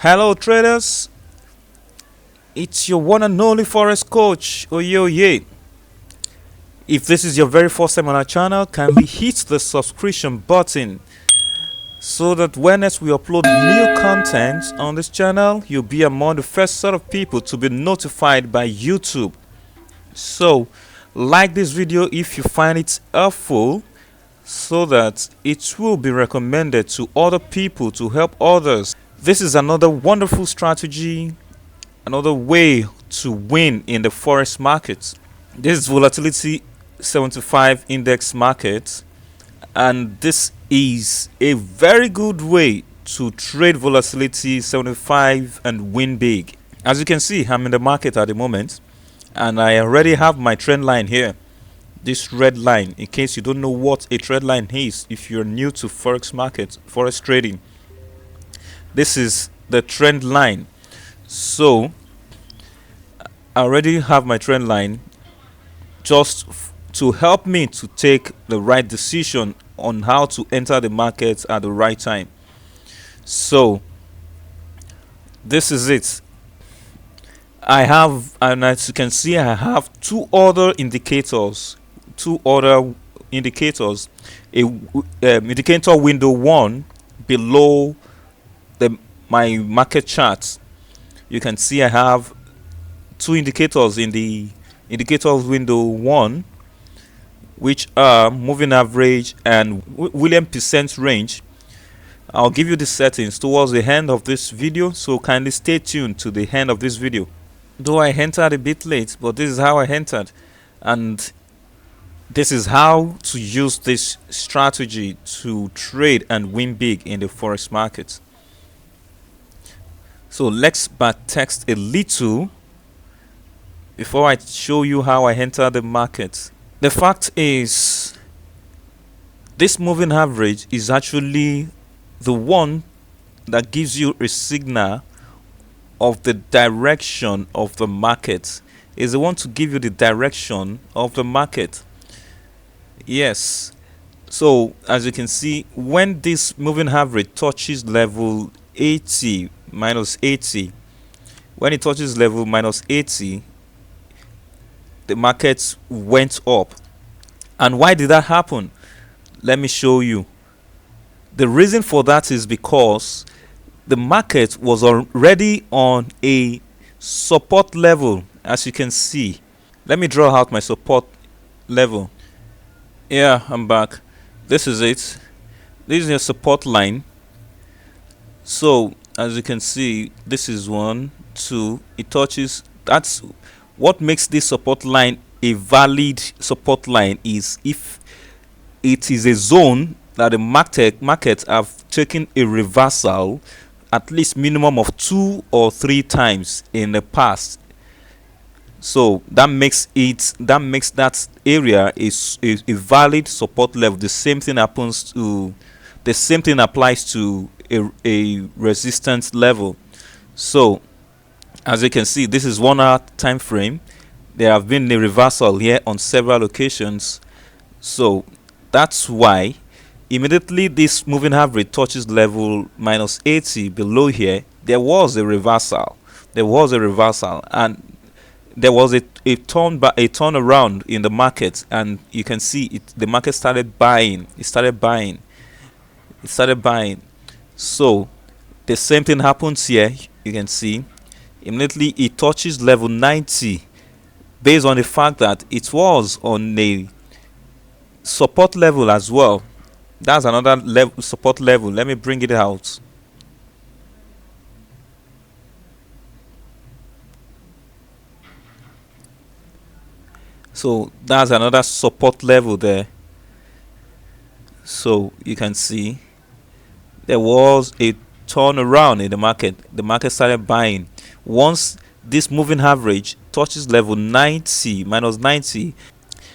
Hello traders, it's your one and only Forex coach, Oye. If this is your very first time on our channel, kindly hit the subscription button so that whenever we upload new content on this channel, you'll be among the first set of people to be notified by YouTube. So, like this video if you find it helpful, so that it will be recommended to other people to help others. This is another wonderful strategy, another way to win in the forex market. This is Volatility 75 index market, and this is a very good way to trade Volatility 75 and win big. As you can see, I'm in the market at the moment, and I already have my trend line here. This red line, in case you don't know what a trend line is, if you're new to forex market, forex trading, this is the trend line. So I already have my trend line just to help me to take the right decision on how to enter the market at the right time. So this is it. I have, and as you can see, I have two other indicators, a indicator window 1 below my market chart. You can see I have two indicators in the indicator window 1, which are moving average and Williams percent range. I'll give you the settings towards the end of this video, so kindly stay tuned to the end of this video. Though I entered a bit late, but this is how I entered, and this is how to use this strategy to trade and win big in the forex market. So let's back text a little before I show you how I enter the market. The fact is, this moving average is actually the one that gives you a signal of the direction of the market. Is the one to give you the direction of the market. Yes. So as you can see, when this moving average touches level 80 minus 80, when it touches level minus 80, the market went up. And why did that happen? Let me show you. The reason for that is because the market was already on a support level. As you can see, let me draw out my support level. Yeah, I'm back. This is it. This is your support line. So as you can see, this is 1, 2, it touches. That's what makes this support line a valid support line, is if it is a zone that the market have taken a reversal at least minimum of 2 or 3 times in the past. So that makes that area a valid support level. The same thing applies to a resistance level. So as you can see, this is 1 hour time frame. There have been a reversal here on several occasions. So that's why immediately this moving average touches level minus 80 below here, there was a reversal. And there was a turnaround in the market, and you can see the market started buying. It started buying. So the same thing happens here. You can see immediately it touches level 90, based on the fact that it was on a support level as well. That's another support level. Let me bring it out. So that's another support level there. So you can see there was a turnaround in the market. The market started buying. Once this moving average touches level 90 minus 90,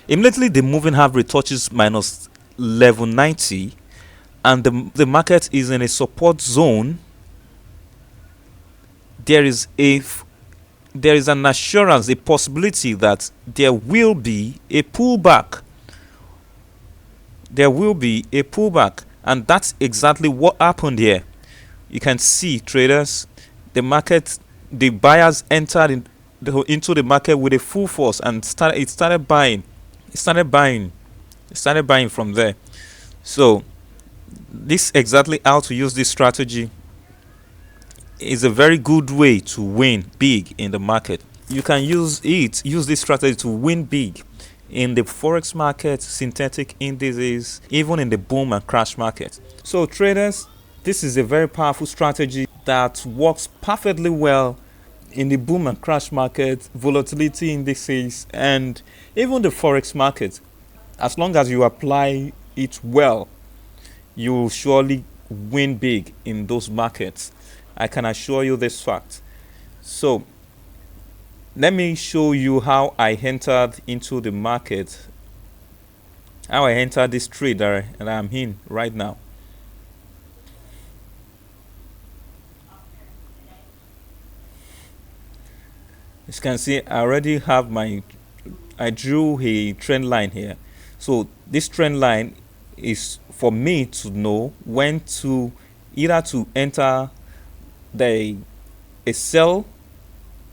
immediately the moving average touches minus level 90, and the market is in a support zone. There is an assurance, a possibility that there will be a pullback. And that's exactly what happened here. You can see, traders, the market, the buyers entered into the market with a full force and started buying. It started buying from there. So this exactly how to use this strategy is a very good way to win big in the market. You can use this strategy to win big in the forex market, synthetic indices, even in the boom and crash market. So traders, this is a very powerful strategy that works perfectly well in the boom and crash market, volatility indices, and even the forex market. As long as you apply it well, you will surely win big in those markets. I can assure you this fact. So let me show you how I entered into the market, how I entered this trade that I'm in right now. As you can see, I drew a trend line here. So this trend line is for me to know when to either to enter a sell,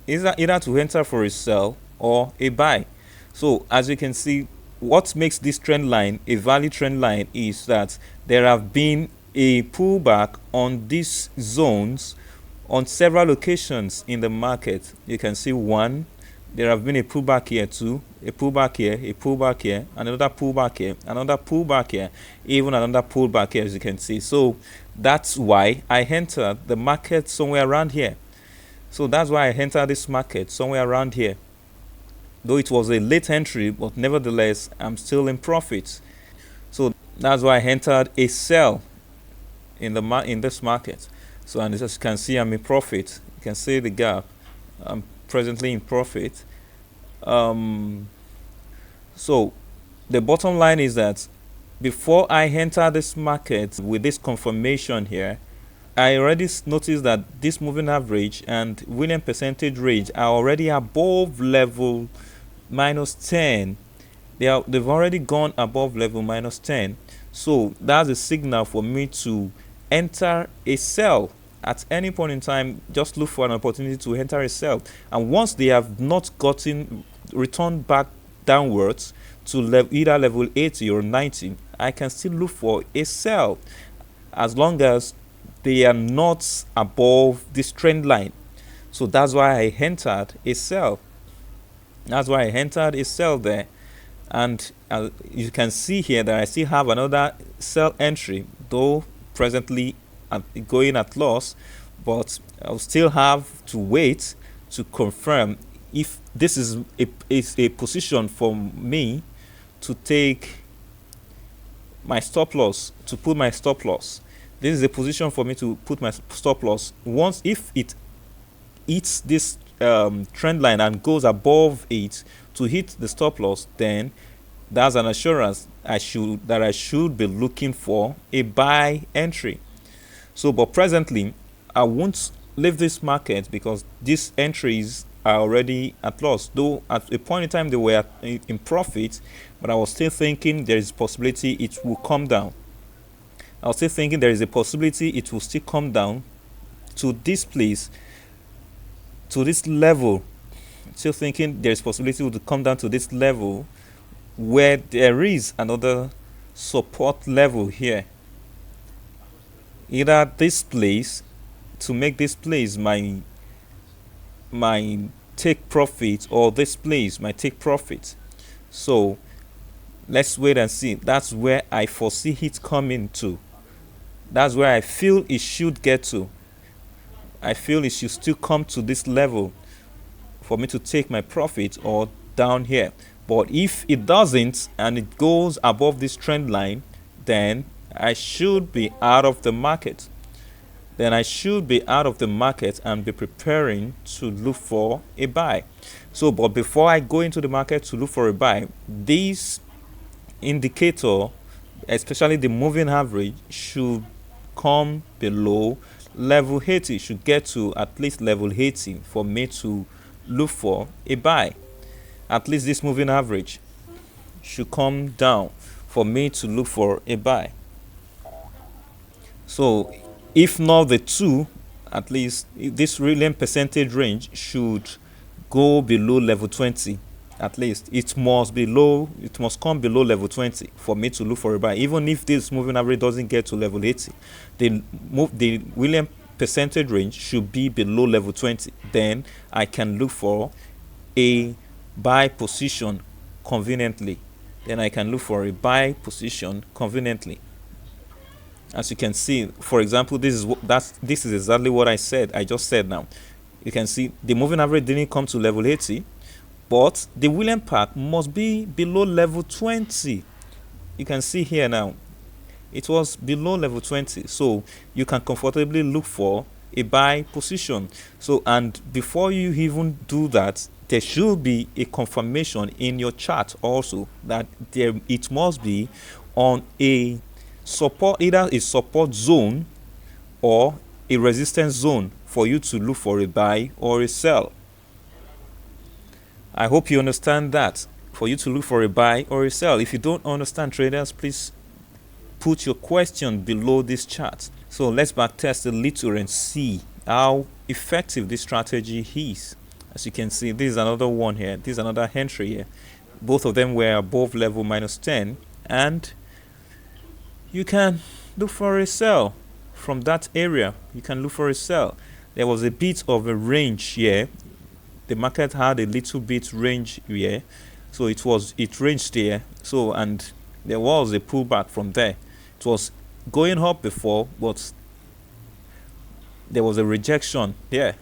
either to enter for a sell or a buy. So as you can see, what makes this trend line a valid trend line is that there have been a pullback on these zones on several occasions in the market. You can see one, there have been a pullback here, two, a pullback here, a pullback here, another pullback here, another pullback here, even another pullback here, as you can see. So that's why I entered the market somewhere around here. So that's why I entered this market somewhere around here. Though it was a late entry, but nevertheless, I'm still in profit. So that's why I entered a sell in this market. So, and as you can see, I'm in profit. You can see the gap. I'm presently in profit. So the bottom line is that before I enter this market with this confirmation here, I already noticed that this moving average and winning percentage range are already above level -10. They've already gone above level -10. So that's a signal for me to enter a sell at any point in time. Just look for an opportunity to enter a sell, and once they have not returned back downwards to either level 80 or 90, I can still look for a sell as long as they are not above this trend line. So that's why I entered a sell. That's why I entered a sell there. And you can see here that I still have another sell entry, though presently I'm going at loss, but I'll still have to wait to confirm if this is a position for me to take my stop loss, to put my stop loss. This is a position for me to put my stop loss. Once, if it hits this trend line and goes above it to hit the stop loss, then that's an assurance I should be looking for a buy entry. So, but presently, I won't leave this market because these entries are already at loss. Though at a point in time they were in profit, but I was still thinking there is a possibility it will come down. I was still thinking there is a possibility it will still come down to this place, to this level. Still thinking there is possibility it will come down to this level where there is another support level here. Either this place, to make this place my take profit, or this place my take profit. So let's wait and see. That's where I foresee it coming to. That's where I feel it should get to. I feel it should still come to this level for me to take my profit, or down here. But if it doesn't and it goes above this trend line, then I should be out of the market. Then I should be out of the market and be preparing to look for a buy. So, but before I go into the market to look for a buy, this indicator, especially the moving average, should come below level 80, should get to at least level 80 for me to look for a buy. At least this moving average should come down for me to look for a buy. So if not the two, at least this William percentage range should go below level 20. At least it must come below level 20 for me to look for a buy. Even if this moving average doesn't get to level 80, the William percentage range should be below level 20. Then I can look for a buy position conveniently. As you can see, for example, this is exactly what I just said now. You can see the moving average didn't come to level 80, but the William pack must be below level 20. You can see here now, it was below level 20, so you can comfortably look for a buy position. So, and before you even do that, there should be a confirmation in your chart also that it must be on a support, either a support zone or a resistance zone, for you to look for a buy or a sell. I hope you understand that, for you to look for a buy or a sell. If you don't understand, traders, please put your question below this chart. So let's backtest a little and see how effective this strategy is. As you can see, this is another one here. This is another entry here. Both of them were above level -10, and you can look for a sell from that area. You can look for a sell. There was a bit of a range here. The market had a little bit range here, so it ranged there. So, and there was a pullback from there. It was going up before, but there was a rejection there,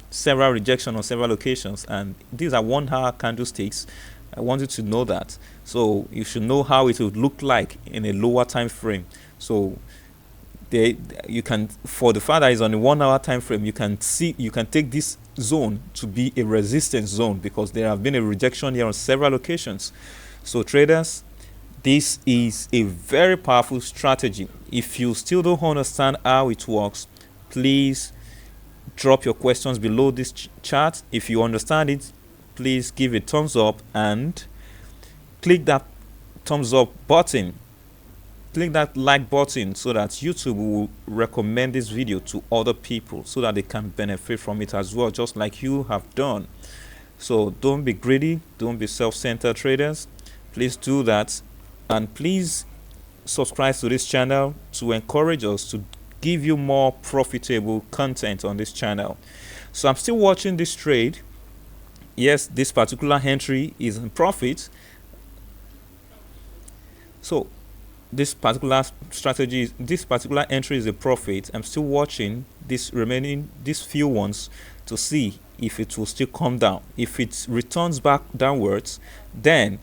several rejections on several locations, and these are 1 hour candlesticks. I want you to know that, so you should know how it would look like in a lower time frame. So you can, for the fact that it's on a 1 hour time frame, you can take this zone to be a resistance zone, because there have been a rejection here on several occasions. So traders, this is a very powerful strategy. If you still don't understand how it works, please drop your questions below this chart. If you understand it, please give a thumbs up and click that thumbs up button. Click that like button so that YouTube will recommend this video to other people, so that they can benefit from it as well, just like you have done. So don't be greedy, don't be self-centered, traders. Please do that, and please subscribe to this channel to encourage us to give you more profitable content on this channel. So I'm still watching this trade. Yes, this particular entry is in profit. So this particular strategy, this particular entry is a profit. I'm still watching these few ones to see if it will still come down. If it returns back downwards, then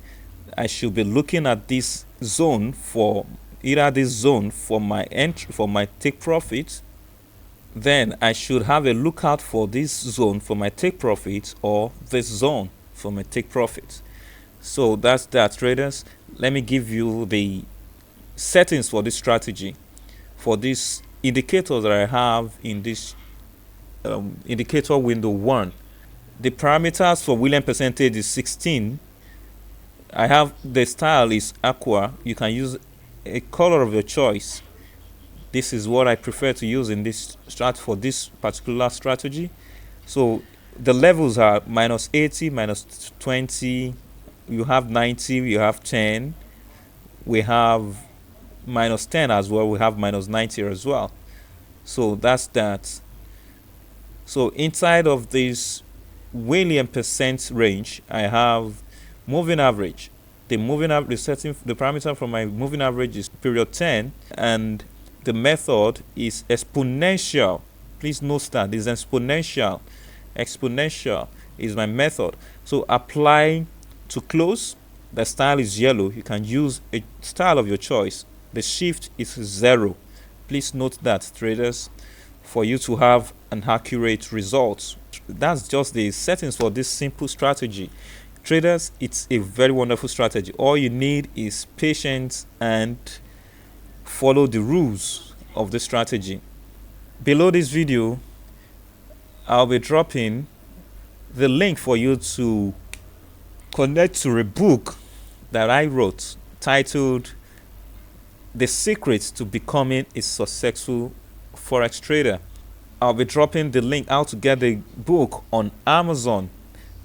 I should be looking at this zone for either this zone for my entry, for my take profit. Then I should have a lookout for this zone for my take profit, or this zone for my take profit. So that's that, traders. Let me give you the settings for this strategy, for this indicator that I have in this indicator window 1. The parameters for William percentage is 16. I have the style is aqua. You can use a color of your choice. This is what I prefer to use in this for this particular strategy. So the levels are -80, -20, you have 90, you have 10, we have -10 as well, we have -90 as well. So that's that. So inside of this William percent range, I have moving average. The moving average, the parameter for my moving average is period 10, and the method is exponential. Please note that this is exponential. Exponential is my method. So apply to close. The style is yellow. You can use a style of your choice. The shift is 0. Please note that, traders, for you to have an accurate result. That's just the settings for this simple strategy. Traders, it's a very wonderful strategy. All you need is patience and follow the rules of the strategy. Below this video, I'll be dropping the link for you to connect to a book that I wrote titled The Secret to Becoming a Successful Forex Trader. I'll be dropping the link how to get the book on Amazon.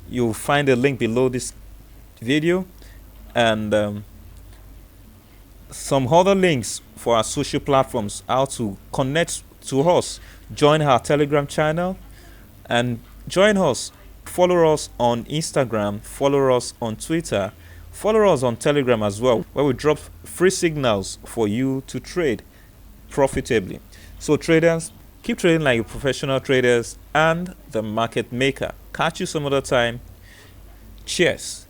You'll find the link below this video, and some other links for our social platforms, how to connect to us. Join our Telegram channel and join us. Follow us on Instagram, follow us on Twitter, follow us on Telegram as well, where we drop free signals for you to trade profitably. So traders, keep trading like professional traders and the market maker. Catch you some other time. Cheers.